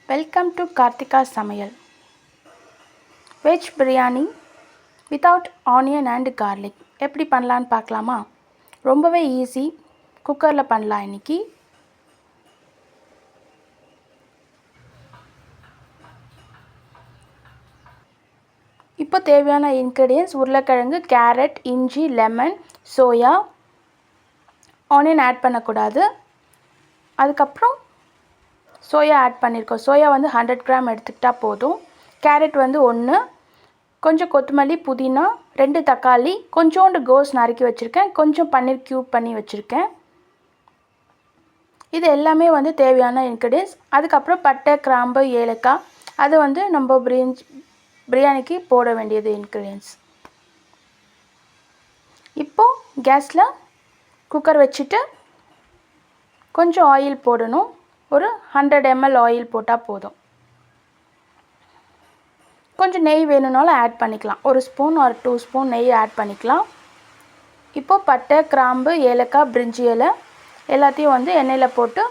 Welcome to Karthika சமையல். Veg biryani without onion and garlic எப்படி பண்ணலான்னு பார்க்கலாமா? ரொம்பவே ஈஸி, குக்கரில் பண்ணலாம் இன்றைக்கி. இப்போ தேவையான இன்க்ரீடியன்ஸ்: உருளைக்கிழங்கு, கேரட், இஞ்சி, லெமன், சோயா. ஆனியன் ஆட் பண்ணக்கூடாது. அதுக்கப்புறம் சோயா ஆட் பண்ணியிருக்கோம். சோயா வந்து 100 கிராம் எடுத்துக்கிட்டால் போதும். கேரட் வந்து 1, கொஞ்சம் கொத்தமல்லி, புதினா, 2 தக்காளி, கொஞ்சோண்டு கோஸ் நறுக்கி வச்சுருக்கேன், கொஞ்சம் பன்னீர் க்யூப் பண்ணி வச்சுருக்கேன். இது எல்லாமே வந்து தேவையான இன்க்ரீடியன்ஸ். அதுக்கப்புறம் பட்டை, கிராம்பு, ஏலக்காய், அது வந்து நம்ம பிரியாணிக்கு போட வேண்டியது இன்க்ரீடியன்ஸ். இப்போது கேஸில் குக்கர் வச்சுட்டு கொஞ்சம் ஆயில் போடணும். ஒரு 100 ml ஆயில் போட்டால் போதும். கொஞ்சம் நெய் வேணும்னாலும் ஆட் பண்ணிக்கலாம். 1 ஸ்பூன் ஒரு 2 ஸ்பூன் நெய் ஆட் பண்ணிக்கலாம். இப்போது பட்டை, கிராம்பு, ஏலக்காய், பிரிஞ்சி இலை எல்லாத்தையும் வந்து எண்ணெயில் போட்டு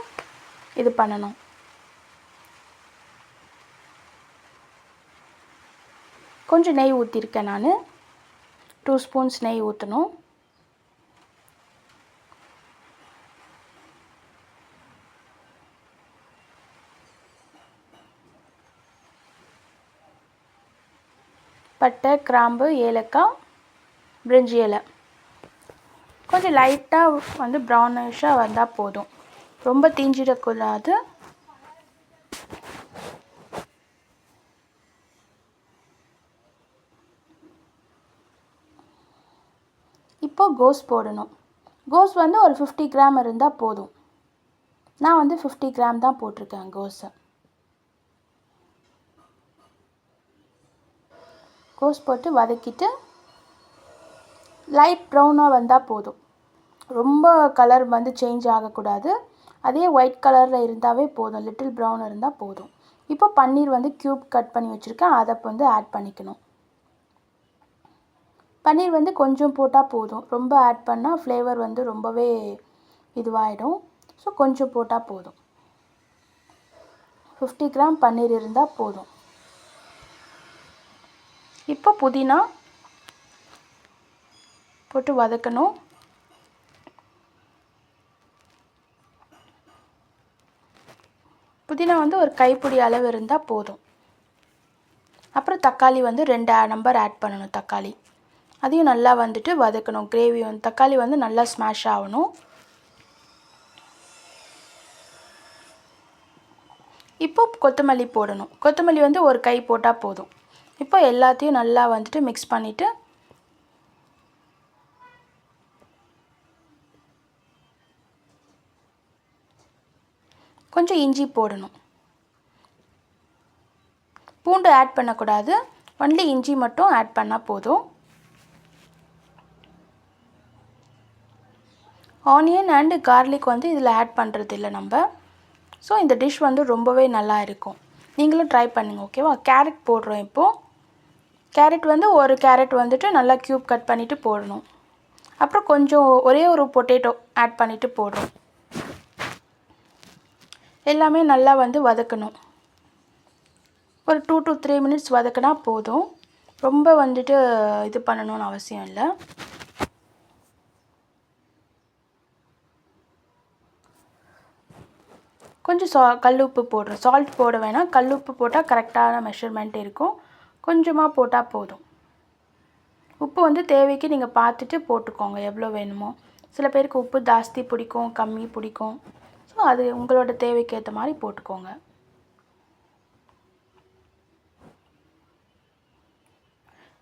இது பண்ணணும். கொஞ்சம் நெய் ஊற்றிருக்கேன் நான். 2 ஸ்பூன்ஸ் நெய் ஊற்றணும். பட்டை, கிராம்பு, ஏலக்காய், பிரிஞ்சி இலை கொஞ்சம் லைட்டாக வந்து ப்ரௌனிஷாக வந்தால் போதும். ரொம்ப தீஞ்சிடக்கூடாது. இப்போது கோஸ் போடணும். கோஸ் வந்து ஒரு 50 கிராம் இருந்தால் போதும். நான் வந்து 50 கிராம் தான் போட்டிருக்கேன் கோஸை. கோஸ் போட்டு வதக்கிட்டு லைட் ப்ரௌனாக வந்தால் போதும். ரொம்ப கலர் வந்து சேஞ்ச் ஆகக்கூடாது. அதே ஒயிட் கலரில் இருந்தாவே போதும். லிட்டில் ப்ரௌன் இருந்தால் போதும். இப்போ பன்னீர் வந்து க்யூப் கட் பண்ணி வச்சுருக்கேன், அதை வந்து ஆட் பண்ணிக்கணும். பன்னீர் வந்து கொஞ்சம் போட்டால் போதும். ரொம்ப ஆட் பண்ணால் ஃப்ளேவர் வந்து ரொம்பவே இதுவாகிடும். ஸோ கொஞ்சம் போட்டால் போதும். 50 கிராம் பன்னீர் இருந்தால் போதும். இப்போ புதினா போட்டு வதக்கணும். புதினா வந்து ஒரு கைப்பிடி அளவு இருந்தால் போதும். அப்புறம் தக்காளி வந்து 2 நம்பர் ஆட் பண்ணணும். தக்காளி அதையும் நல்லா வந்துட்டு வதக்கணும். கிரேவி வந்து தக்காளி வந்து நல்லா ஸ்மாஷ் ஆகணும். இப்போ கொத்தமல்லி போடணும். கொத்தமல்லி வந்து ஒரு கை போட்டால் போதும். இப்போ எல்லாத்தையும் நல்லா வந்துட்டு மிக்ஸ் பண்ணிவிட்டு கொஞ்சம் இஞ்சி போடணும். பூண்டு ஆட் பண்ணக்கூடாது. ஒன்லி இஞ்சி மட்டும் ஆட் பண்ணால் போதும். ஆனியன் அண்டு கார்லிக் வந்து இதில் ஆட் பண்ணுறது இல்லை நம்ம. ஸோ இந்த டிஷ் வந்து ரொம்பவே நல்லா இருக்கும். நீங்களும் ட்ரை பண்ணுங்கள், ஓகேவா? கேரட் போடுறோம். இப்போது கேரட் வந்து ஒரு கேரட் வந்துட்டு நல்லா க்யூப் கட் பண்ணிவிட்டு போடணும். அப்புறம் கொஞ்சம் ஒரே ஒரு பொட்டேட்டோ ஆட் பண்ணிவிட்டு போடுறோம். எல்லாமே நல்லா வந்து வதக்கணும். ஒரு 2 to 3 minutes வதக்கினா போதும். ரொம்ப வந்துட்டு இது பண்ணணும்னு அவசியம் இல்லை. கொஞ்சம் கல்லுப்பு போடுறோம். சால்ட் போட வேணாம். கல்லுப்பு போட்டால் கரெக்டான மெஷர்மெண்ட் இருக்கும். கொஞ்சமாக போட்டால் போதும். உப்பு வந்து தேவைக்கு நீங்கள் பார்த்துட்டு போட்டுக்கோங்க, எவ்வளோ வேணுமோ. சில பேருக்கு உப்பு ஜாஸ்தி பிடிக்கும், கம்மி பிடிக்கும். ஸோ அது உங்களோட தேவைக்கு ஏற்ற மாதிரி போட்டுக்கோங்க.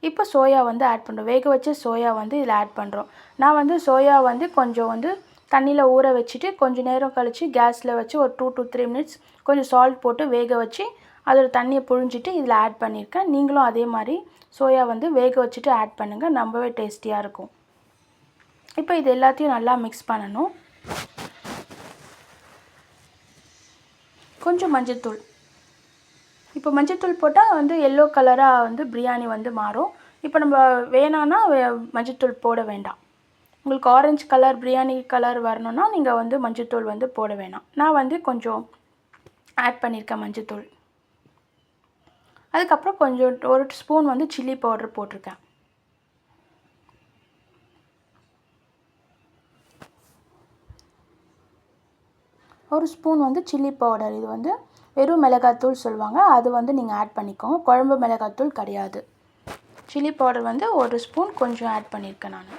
இப்போ சோயா வந்து ஆட் பண்ணுறோம். வேக வச்ச சோயா வந்து இதில் ஆட் பண்ணுறோம். நான் வந்து சோயா வந்து கொஞ்சம் வந்து தண்ணியில் ஊற வச்சுட்டு கொஞ்சம் நேரம் கழித்து கேஸில் வச்சு ஒரு 2 to 3 minutes கொஞ்சம் சால்ட் போட்டு வேக வச்சு அதோட தண்ணியை புழிஞ்சிட்டு இதில் ஆட் பண்ணியிருக்கேன். நீங்களும் அதே மாதிரி சோயா வந்து வேக வச்சுட்டு ஆட் பண்ணுங்கள். ரொம்பவே டேஸ்டியாக இருக்கும். இப்போ இது எல்லாத்தையும் நல்லா மிக்ஸ் பண்ணணும். கொஞ்சம் மஞ்சள்தூள். இப்போ மஞ்சள்தூள் போட்டால் வந்து எல்லோ கலராக வந்து பிரியாணி வந்து மாறும். இப்போ நம்ம வேணான்னா மஞ்சள்தூள் போட வேண்டாம். உங்களுக்கு ஆரஞ்சு கலர் பிரியாணி கலர் வரணுன்னா நீங்கள் வந்து மஞ்சள்தூள் வந்து போட வேணாம். நான் வந்து கொஞ்சம் ஆட் பண்ணியிருக்கேன் மஞ்சள்தூள். அதுக்கப்புறம் கொஞ்சம் ஒரு ஸ்பூன் வந்து சில்லி பவுடர் போட்டிருக்கேன். ஒரு ஸ்பூன் வந்து சில்லி பவுடர், இது வந்து வெறும் மிளகாத்தூள் சொல்லுவாங்க, அது வந்து நீங்கள் ஆட் பண்ணிக்கோங்க, குழம்பு மிளகாத்தூள் கிடையாது. சில்லி பவுடர் வந்து ஒரு ஸ்பூன் கொஞ்சம் ஆட் பண்ணியிருக்கேன் நான்.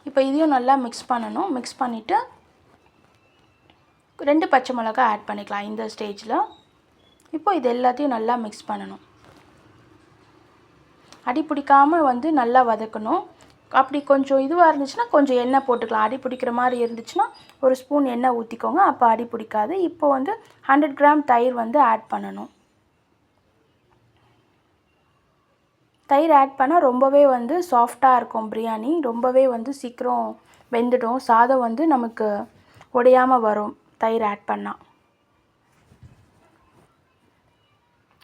இப்போ இதையும் நல்லா மிக்ஸ் பண்ணணும். மிக்ஸ் பண்ணிவிட்டு 2 பச்சை மிளகாய் ஆட் பண்ணிக்கலாம் இந்த ஸ்டேஜில். இப்போ இது எல்லாத்தையும் நல்லா மிக்ஸ் பண்ணணும். அடி பிடிக்காமல் வந்து நல்லா வதக்கணும். அப்படி கொஞ்சம் இதுவாக இருந்துச்சுன்னா கொஞ்சம் எண்ணெய் போட்டுக்கலாம். அடி பிடிக்கிற மாதிரி இருந்துச்சுன்னா ஒரு ஸ்பூன் எண்ணெய் ஊற்றிக்கோங்க, அப்போ அடி பிடிக்காது. இப்போ வந்து 100 கிராம் தயிர் வந்து ஆட் பண்ணணும். தயிர் ஆட் பண்ணால் ரொம்பவே வந்து சாஃப்டாக இருக்கும் பிரியாணி, ரொம்பவே வந்து சீக்கிரம் வெந்துடும். சாதம் வந்து நமக்கு உடையாமல் வரும் தயிர் ஆட் பண்ணால்.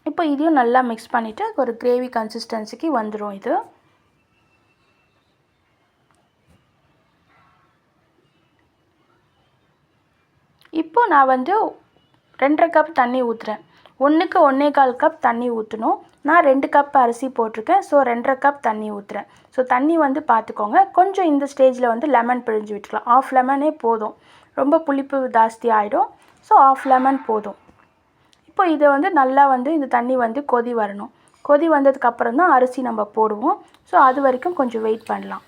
இப்போ இதையும் நல்லா மிக்ஸ் பண்ணிவிட்டு ஒரு கிரேவி கன்சிஸ்டன்சிக்கு வந்துடும் இது. இப்போ நான் வந்து 2.5 கப் தண்ணி ஊற்றுறேன். 1க்கு 1.25 கப் தண்ணி ஊற்றணும். நான் 2 கப் அரிசி போட்டிருக்கேன், ஸோ 2.5 கப் தண்ணி ஊற்றுறேன். ஸோ தண்ணி வந்து பார்த்துக்கோங்க. கொஞ்சம் இந்த ஸ்டேஜில் வந்து லெமன் பிழிஞ்சு விட்டுக்கலாம். ஆஃப் லெமனே போதும், ரொம்ப புளிப்பு ஜாஸ்தி ஆகிடும். ஸோ ஆஃப் லெமன் போதும். இப்போ இதை வந்து நல்லா வந்து இந்த தண்ணி வந்து கொதி வரணும். கொதி வந்ததுக்கப்புறம் தான் அரிசி நம்ம போடுவோம். ஸோ அது வரைக்கும் கொஞ்சம் வெயிட் பண்ணலாம்.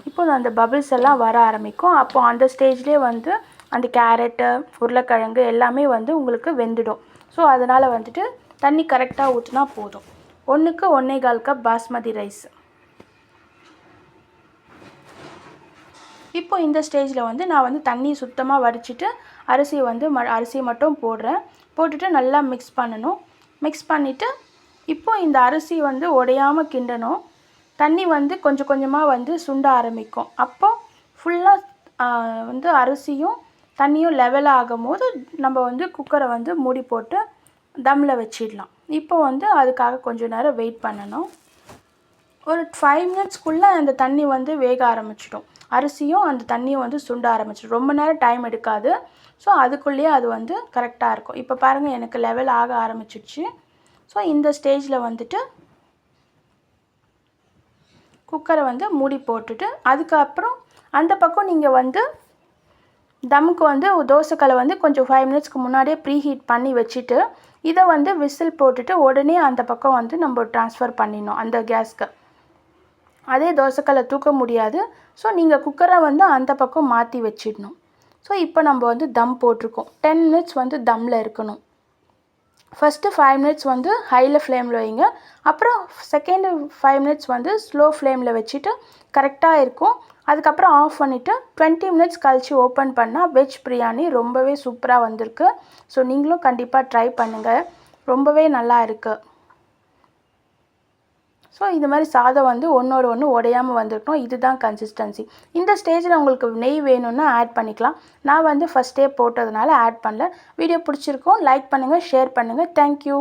இப்போ அந்த பபிள்ஸ் எல்லாம் வர ஆரம்பிக்கும். அப்போது அந்த ஸ்டேஜ்லேயே வந்து அந்த கேரட்டு, உருளைக்கிழங்கு எல்லாமே வந்து உங்களுக்கு வெந்துடும். ஸோ அதனால் வந்துட்டு தண்ணி கரெக்டாக ஊற்றினா போதும். 1க்கு 1.25 கப் பாஸ்மதி ரைஸ். இப்போ இந்த ஸ்டேஜில் வந்து நான் வந்து தண்ணி சுத்தமாக வடிச்சிட்டு அரிசியை வந்து அரிசி மட்டும் போடுறேன். போட்டுட்டு நல்லா மிக்ஸ் பண்ணணும். மிக்ஸ் பண்ணிவிட்டு இப்போ இந்த அரிசி வந்து உடையாமல் கிண்டணும். தண்ணி வந்து கொஞ்சம் கொஞ்சமாக வந்து சுண்ட ஆரம்பிக்கும். அப்போ ஃபுல்லாக வந்து அரிசியும் தண்ணியும் லெவல் ஆகும் போது நம்ம வந்து குக்கரை வந்து மூடி போட்டு தம்மில் வச்சிடலாம். இப்போ வந்து அதுக்காக கொஞ்சம் நேரம் வெயிட் பண்ணணும். ஒரு 5 மினிட்ஸ்க்குள்ளே அந்த தண்ணி வந்து வேக ஆரம்பிச்சிடும். அரிசியும் அந்த தண்ணியும் வந்து சுண்ட ஆரம்பிச்சிடும். ரொம்ப நேரம் டைம் எடுக்காது. ஸோ அதுக்குள்ளேயே அது வந்து கரெக்டாக இருக்கும். இப்போ பாருங்கள், எனக்கு லெவல் ஆக ஆரம்பிச்சிடுச்சு. ஸோ இந்த ஸ்டேஜில் வந்துட்டு குக்கரை வந்து மூடி போட்டுட்டு அதுக்கப்புறம் அந்த பக்கம் நீங்கள் வந்து தம்முக்கு வந்து தோசைக்கல்லை வந்து கொஞ்சம் 5 மினிட்ஸ்க்கு முன்னாடியே ப்ரீ ஹீட் பண்ணி வச்சுட்டு இதை வந்து விசில் போட்டுட்டு உடனே அந்த பக்கம் வந்து நம்ம ட்ரான்ஸ்ஃபர் பண்ணிடணும் அந்த கேஸ்க்கு. அதே தோசைக்கல்லை தூக்க முடியாது. ஸோ நீங்கள் குக்கரை வந்து அந்த பக்கம் மாற்றி வச்சிடணும். ஸோ இப்போ நம்ம வந்து தம் போட்டிருக்கோம். 10 மினிட்ஸ் வந்து தம்மில் இருக்கணும். ஃபஸ்ட்டு 5 மினிட்ஸ் வந்து ஹையில் ஃப்ளேமில் வைங்க. அப்புறம் செகண்டு 5 மினிட்ஸ் வந்து ஸ்லோ ஃப்ளேமில் வச்சுட்டு கரெக்டாக இருக்கும். அதுக்கப்புறம் ஆஃப் பண்ணிவிட்டு 20 மினிட்ஸ் கழித்து ஓப்பன் பண்ணால் வெஜ் பிரியாணி ரொம்பவே சூப்பராக வந்திருக்கு. ஸோ நீங்களும் கண்டிப்பாக ட்ரை பண்ணுங்கள், ரொம்பவே நல்லா இருக்குது. ஸோ இது மாதிரி சாதம் வந்து ஒன்றோடு ஒன்று உடையாமல் வந்திருக்கணும். இதுதான் கன்சிஸ்டன்சி. இந்த ஸ்டேஜில் உங்களுக்கு நெய் வேணும்னா ஆட் பண்ணிக்கலாம். நான் வந்து ஃபஸ்ட்டே போட்டதுனால ஆட் பண்ணல. வீடியோ பிடிச்சிருக்கோம், லைக் பண்ணுங்கள், ஷேர் பண்ணுங்கள். தேங்க்யூ.